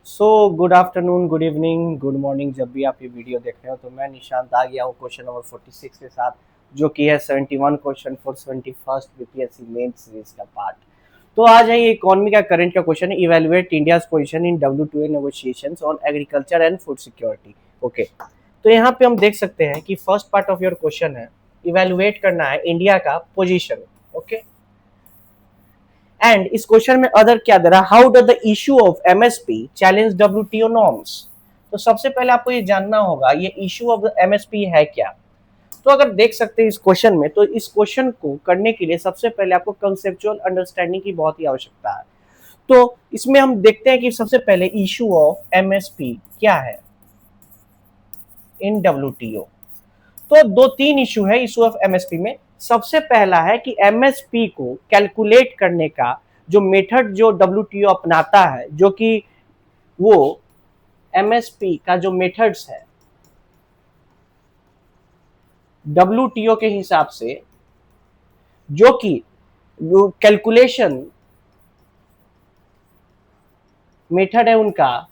So good afternoon, good evening, good morning. जब भी आप ये वीडियो देख रहे हो तो मैं निशांत आ गया हूँ क्वेश्चन नंबर 46 के साथ, जो कि है 71 question for 21st BPSC main series का पार्ट। तो आ जाइए, इकोनॉमी का करंट का क्वेश्चन है, evaluate India's position in WTO negotiations on agriculture and food security. Okay, तो यहाँ पे हम देख सकते हैं कि first part of your question है, इवेलुएट करना है इंडिया का पोजिशन। ओके, एंड इस क्वेश्चन में अदर क्या दे रहा है, how does the issue of MSP challenge WTO norms. तो सबसे पहले आपको ये जानना होगा ये इशू ऑफ एमएसपी है क्या। तो अगर देख सकते हैं इस क्वेश्चन में, तो इस क्वेश्चन को करने के लिए सबसे पहले आपको कंसेप्चुअल अंडरस्टैंडिंग की बहुत ही आवश्यकता है। तो इसमें हम देखते हैं कि सबसे पहले इशू ऑफ एमएसपी क्या है इन WTO। तो दो तीन इशू है इशू ऑफ एमएसपी में। सबसे पहला है कि एमएसपी को कैलकुलेट करने का जो मेथड जो WTO अपनाता है, जो कि वो एमएसपी का जो मेथड्स है WTO के हिसाब से, जो कि जो कैलकुलेशन मेथड है उनका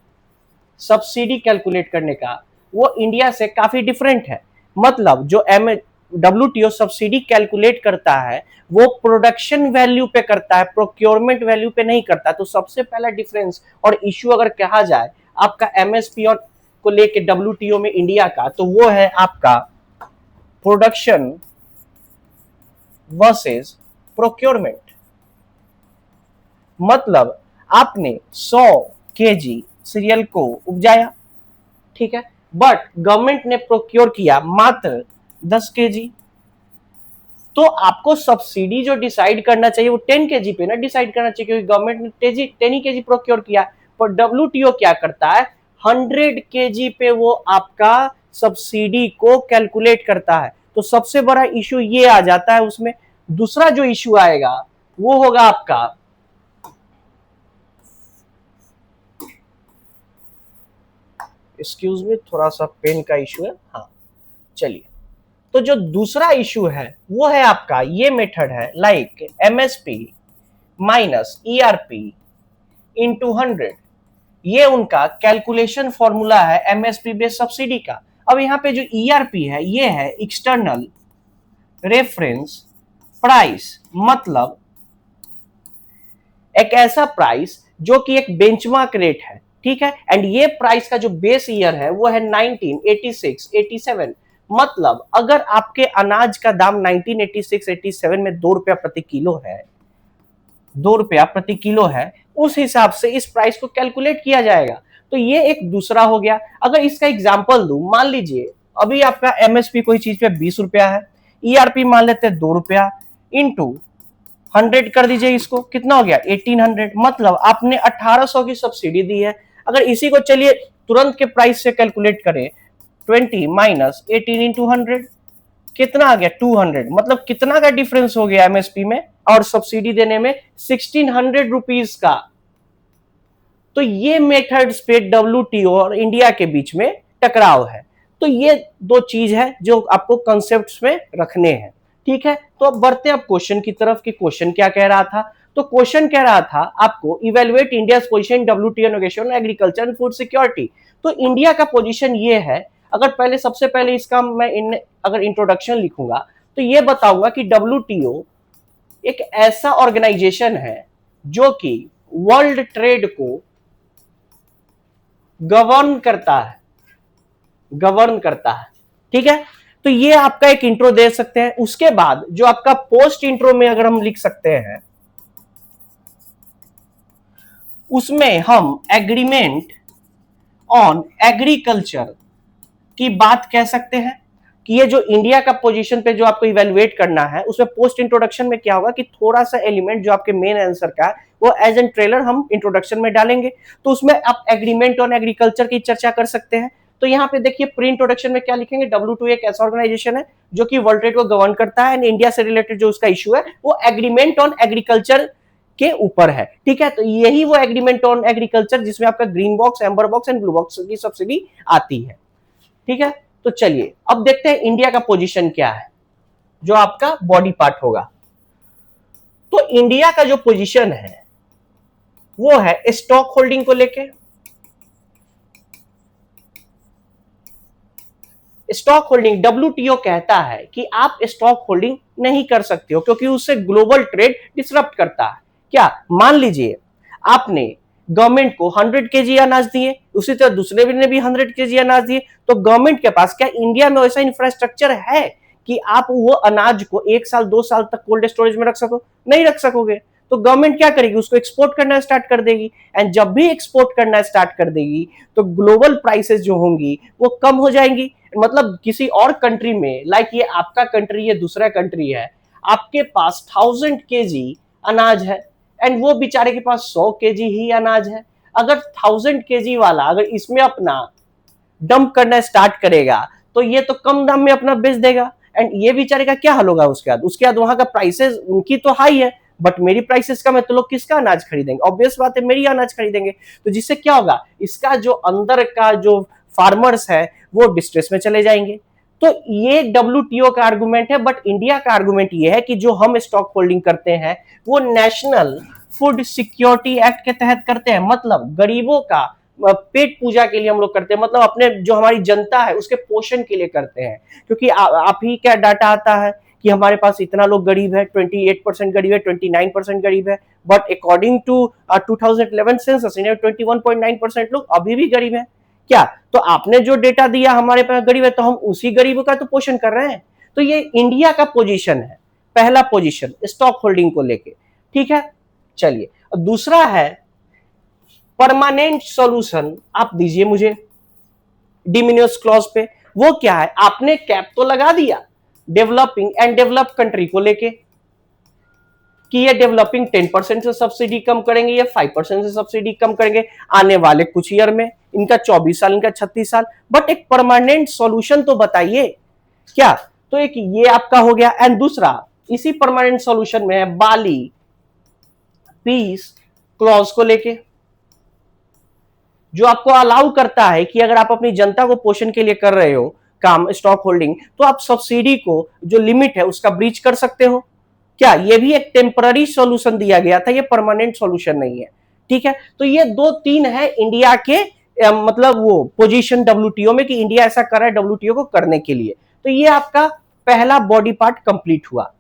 सब्सिडी कैलकुलेट करने का, वो इंडिया से काफी डिफरेंट है। मतलब जो WTO सब्सिडी कैलकुलेट करता है वो प्रोडक्शन वैल्यू पे करता है, प्रोक्योरमेंट वैल्यू पे नहीं करता। तो सबसे पहला डिफरेंस और इश्यू अगर कहा जाए आपका एमएसपी और को लेके WTO में इंडिया का, तो वो है आपका प्रोडक्शन वर्सेस प्रोक्योरमेंट। मतलब आपने 100 केजी सीरियल को उपजाया, ठीक है, बट गवर्नमेंट ने प्रोक्योर किया मात्र 10 केजी। तो आपको सब्सिडी जो डिसाइड करना चाहिए वो 10 केजी पे ना डिसाइड करना चाहिए, क्योंकि गवर्नमेंट ने 10 ही केजी प्रोक्योर किया। पर WTO क्या करता है, 100 केजी पे वो आपका सब्सिडी को कैलकुलेट करता है। तो सबसे बड़ा इशू ये आ जाता है उसमें। दूसरा जो इशू आएगा वो होगा आपका एक्सक्यूज मी, थोड़ा सा पेन का इशू है। हाँ, चलिए। तो जो दूसरा इशू है वो है आपका ये मेथड है, like MSP minus ERP into 100। ये उनका कैलकुलेशन फॉर्मूला है एमएसपी बेस्ड सब्सिडी का। अब यहाँ पे जो ERP है ये है एक्सटर्नल रेफरेंस प्राइस। मतलब एक ऐसा प्राइस जो कि एक बेंचमार्क रेट है, ठीक है। एंड ये प्राइस का जो बेस ईयर है वो है 1986 87। मतलब अगर आपके अनाज का दाम 1986 87 में 2 रुपया प्रति किलो है, 2 रुपया प्रति किलो है, उस हिसाब से इस प्राइस को कैलकुलेट किया जाएगा। तो ये एक दूसरा हो गया। अगर इसका एग्जांपल दूं, मान लीजिए अभी आपका एमएसपी कोई चीज पे 20 रुपया है, ERP मान लेते हैं 2 रुपया, इंटू 100 कर दीजिए, इसको कितना हो गया 1800। मतलब आपने 1800 की सब्सिडी दी है। अगर इसी को चलिए तुरंत के प्राइस से कैलकुलेट करें, 20 माइनस 18 इंटू 100 कितना आ गया 200। मतलब कितना का डिफरेंस हो गया एमएसपी में और सब्सिडी देने में, 1600 रुपीज का। तो ये मेथड्स पे WTO और इंडिया के बीच में टकराव है। तो ये दो चीज है जो आपको कॉन्सेप्ट्स में रखने हैं, ठीक है। तो अब बढ़ते हैं अब क्वेश्चन की तरफ कि क्वेश्चन क्या कह रहा था। तो क्वेश्चन कह रहा था आपको evaluate India position WTO negotiation agriculture and food security. तो इंडिया का पोजीशन ये है। अगर पहले सबसे पहले इसका मैं अगर इंट्रोडक्शन लिखूंगा तो ये बताऊंगा कि WTO एक ऐसा ऑर्गेनाइजेशन है जो कि वर्ल्ड ट्रेड को गवर्न करता है, ठीक है। तो ये आपका एक इंट्रो दे सकते हैं। उसके बाद जो आपका पोस्ट इंट्रो में अगर हम लिख सकते हैं, उसमें हम एग्रीमेंट ऑन एग्रीकल्चर की बात कह सकते हैं कि ये जो इंडिया का पोजीशन पे जो आपको इवेलुएट करना है, उसमें पोस्ट इंट्रोडक्शन में क्या होगा कि थोड़ा सा एलिमेंट जो आपके मेन आंसर का है वो एज एन ट्रेलर हम इंट्रोडक्शन में डालेंगे। तो उसमें आप एग्रीमेंट ऑन एग्रीकल्चर की चर्चा कर सकते हैं। तो यहाँ पे देखिए प्री इंट्रोडक्शन में क्या लिखेंगे, WTO एक ऐसा ऑर्गेनाइजेशन है जो कि वर्ल्ड ट्रेड को गवर्न करता है एंड इंडिया से रिलेटेड जो उसका इशू है वो एग्रीमेंट ऑन एग्रीकल्चर के ऊपर है, ठीक है। तो यही वो एग्रीमेंट ऑन एग्रीकल्चर जिसमें आपका green box, amber box and blue box की सब्सिडी आती है, ठीक है। तो चलिए अब देखते हैं इंडिया का पोजीशन क्या है, जो आपका बॉडी पार्ट होगा। तो इंडिया का जो पोजीशन है वो है स्टॉक होल्डिंग को लेके, स्टॉक होल्डिंग, डब्ल्यूटीओ कहता है कि आप स्टॉक होल्डिंग नहीं कर सकते हो क्योंकि उससे ग्लोबल ट्रेड डिसरप्ट करता है। क्या, मान लीजिए आपने गवर्नमेंट को 100 केजी अनाज दिए, उसी तरह दूसरे ने भी 100 केजी अनाज दिए, तो गवर्नमेंट के पास क्या इंडिया में वैसा इंफ्रास्ट्रक्चर है कि आप वो अनाज को 1 साल 2 साल तक कोल्ड स्टोरेज में रख सको? नहीं रख सकोगे। तो गवर्नमेंट क्या करेगी, उसको एक्सपोर्ट करना स्टार्ट कर देगी, एंड जब भी एक्सपोर्ट करना स्टार्ट कर देगी तो ग्लोबल प्राइसेस जो होंगी वो कम हो जाएंगी। मतलब किसी और कंट्री में, लाइक ये आपका कंट्री, ये दूसरा कंट्री है, आपके पास 1000 केजी अनाज है एंड वो बेचारे के पास 100 केजी ही अनाज है। अगर 1000 केजी वाला अगर इसमें अपना डंप करना स्टार्ट करेगा तो ये तो कम दाम में अपना बेच देगा, एंड ये बेचारे का क्या हाल होगा उसके बाद वहां का प्राइसेस उनकी तो हाई है बट मेरी प्राइसेस कम है, तो लोग किसका अनाज खरीदेंगे? ऑब्वियस बात है, मेरी अनाज खरीदेंगे। तो जिससे क्या होगा, इसका जो अंदर का जो फार्मर्स है वो डिस्ट्रेस में चले जाएंगे। तो ये डब्ल्यूटीओ का आर्गुमेंट है, बट इंडिया का आर्गुमेंट ये है कि जो हम स्टॉक होल्डिंग करते हैं वो नेशनल फूड सिक्योरिटी एक्ट के तहत करते हैं। मतलब गरीबों का पेट पूजा के लिए हम लोग करते हैं, मतलब अपने जो हमारी जनता है उसके पोषण के लिए करते हैं। क्योंकि आप ही क्या डाटा आता है कि हमारे पास इतना लोग गरीब है, 28% गरीब है, 29% गरीब है, बट अकॉर्डिंग टू 2011 सेंसस 21.9% लोग अभी भी गरीब है। क्या, तो आपने जो डेटा दिया हमारे पास गरीब है तो हम उसी गरीबों का तो पोषण कर रहे हैं। तो ये इंडिया का पोजीशन है, पहला पोजीशन स्टॉक होल्डिंग को लेके। ठीक है, चलिए दूसरा है परमानेंट सॉल्यूशन। आप दीजिए मुझे डिमिनियस क्लॉज पे। वो क्या है, आपने कैप तो लगा दिया डेवलपिंग एंड डेवलप कंट्री को लेके कि ये डेवलपिंग 10% से सब्सिडी कम करेंगे, ये 5% से सब्सिडी कम करेंगे आने वाले कुछ ईयर में, इनका 24 साल, इनका 36 साल। बट एक परमानेंट सॉल्यूशन तो बताइए क्या। तो एक ये आपका हो गया, एंड दूसरा इसी परमानेंट सॉल्यूशन में है बाली पीस क्लॉज को लेके, जो आपको अलाउ करता है कि अगर आप अपनी जनता को पोषण के लिए कर रहे हो काम स्टॉक होल्डिंग, तो आप सब्सिडी को जो लिमिट है उसका ब्रीच कर सकते हो। क्या, ये भी एक टेम्पररी सॉल्यूशन दिया गया था, ये परमानेंट सॉल्यूशन नहीं है। ठीक है, तो ये 2-3 है इंडिया के मतलब वो पोजीशन डब्ल्यूटीओ में कि इंडिया ऐसा कर रहा है डब्ल्यूटीओ को करने के लिए। तो ये आपका पहला बॉडी पार्ट कंप्लीट हुआ।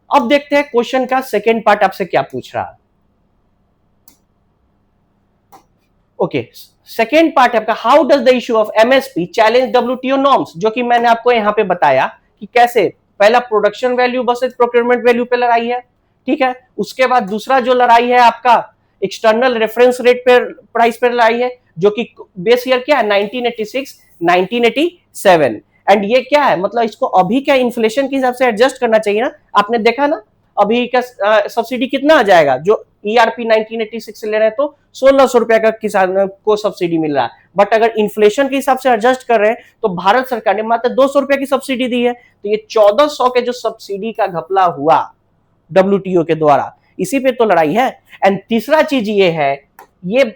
अब देखते हैं क्वेश्चन का सेकेंड पार्ट आपसे क्या पूछ रहा है। ओके, सेकेंड पार्ट है आपका, how does the issue of MSP challenge WTO norms, जो कि मैंने आपको यहां पे बताया कि कैसे पहला production value versus procurement value पे लड़ाई है। ठीक है, उसके बाद दूसरा जो लड़ाई है आपका एक्सटर्नल रेफरेंस रेट पे प्राइस पे लड़ाई है, जो कि बेस ईयर क्या है 1986 1987, एंड ये क्या है, मतलब इसको अभी क्या इन्फ्लेशन के हिसाब से एडजस्ट करना चाहिए ना। आपने देखा ना अभी का सब्सिडी कितना आ जाएगा, जो ईआरपी 1986 से ले रहे हैं तो 1600 रुपया का किसान को सब्सिडी मिल रहा है, बट अगर इन्फ्लेशन के हिसाब से एडजस्ट कर रहे हैं तो भारत सरकार ने मात्र 200 रुपया की सब्सिडी दी है। तो ये 1400 के जो सब्सिडी का घपला हुआ डब्ल्यूटीओ के द्वारा, इसी पे तो लड़ाई है। एंड तीसरा चीज ये है, ये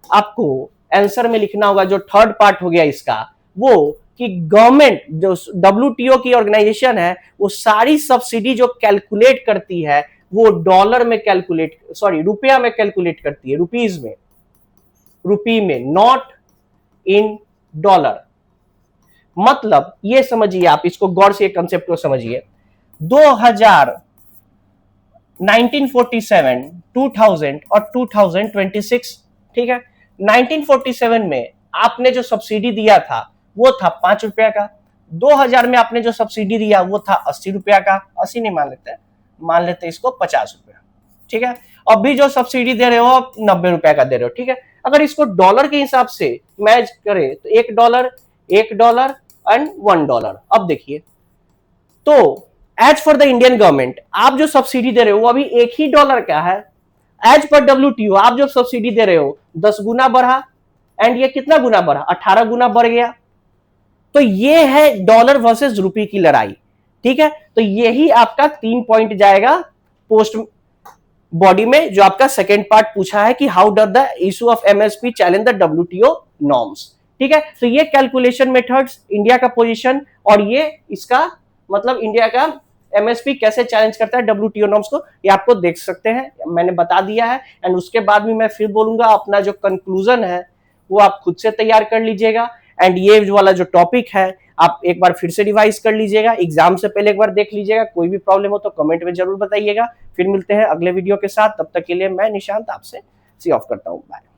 आपको आंसर में लिखना होगा, जो थर्ड पार्ट हो गया इसका, वो कि गवर्नमेंट जो डब्ल्यूटीओ की ऑर्गेनाइजेशन है वो सारी सब्सिडी जो कैलकुलेट करती है वो डॉलर में कैलकुलेट, सॉरी रुपया में कैलकुलेट करती है, रुपीज में, रुपी में, नॉट इन डॉलर। मतलब ये समझिए, आप इसको गौर से कंसेप्ट को समझिए, 2000 1947 2000 और 2026, ठीक है। 1947 में आपने जो सब्सिडी दिया था वो था 5 रुपया का, 2000 में आपने जो सब्सिडी दिया वो था 80 रुपया का, 80 नहीं मान लेते इसको 50 रुपया, ठीक है। अभी जो सब्सिडी दे रहे हो आप 90 रुपया का दे रहे हो, ठीक है। अगर इसको डॉलर के हिसाब से मैच करें तो $1 एंड $1। अब देखिए, तो as for the Indian government आप जो सब्सिडी दे रहे हो वो अभी $1 का है। एज पर डब्ल्यूटीओ आप जो सब्सिडी दे रहे हो 10 गुना बढ़ा, एंड ये कितना गुना बढ़ा, 18 गुना बढ़ गया। तो ये है डॉलर वर्सेस रुपी की लड़ाई, ठीक है। तो यही आपका 3 पॉइंट जाएगा पोस्ट बॉडी में, जो आपका सेकेंड पार्ट पूछा है कि how does the issue of MSP challenge the WTO norms, ठीक है। तो ये कैलकुलेशन मेथड्स, इंडिया का पोजीशन, और ये इसका मतलब इंडिया का एमएसपी कैसे चैलेंज करता है डब्ल्यूटीओ नॉर्म्स को, ये आपको देख सकते हैं, मैंने बता दिया है। एंड उसके बाद भी मैं फिर बोलूंगा, अपना जो कंक्लूजन है वो आप खुद से तैयार कर लीजिएगा। एंड ये वाला जो टॉपिक है आप एक बार फिर से रिवाइज कर लीजिएगा, एग्जाम से पहले एक बार देख लीजिएगा। कोई भी प्रॉब्लम हो तो कमेंट में जरूर बताइएगा। फिर मिलते हैं अगले वीडियो के साथ, तब तक के लिए मैं निशांत आपसे सी ऑफ करता हूँ। बाय।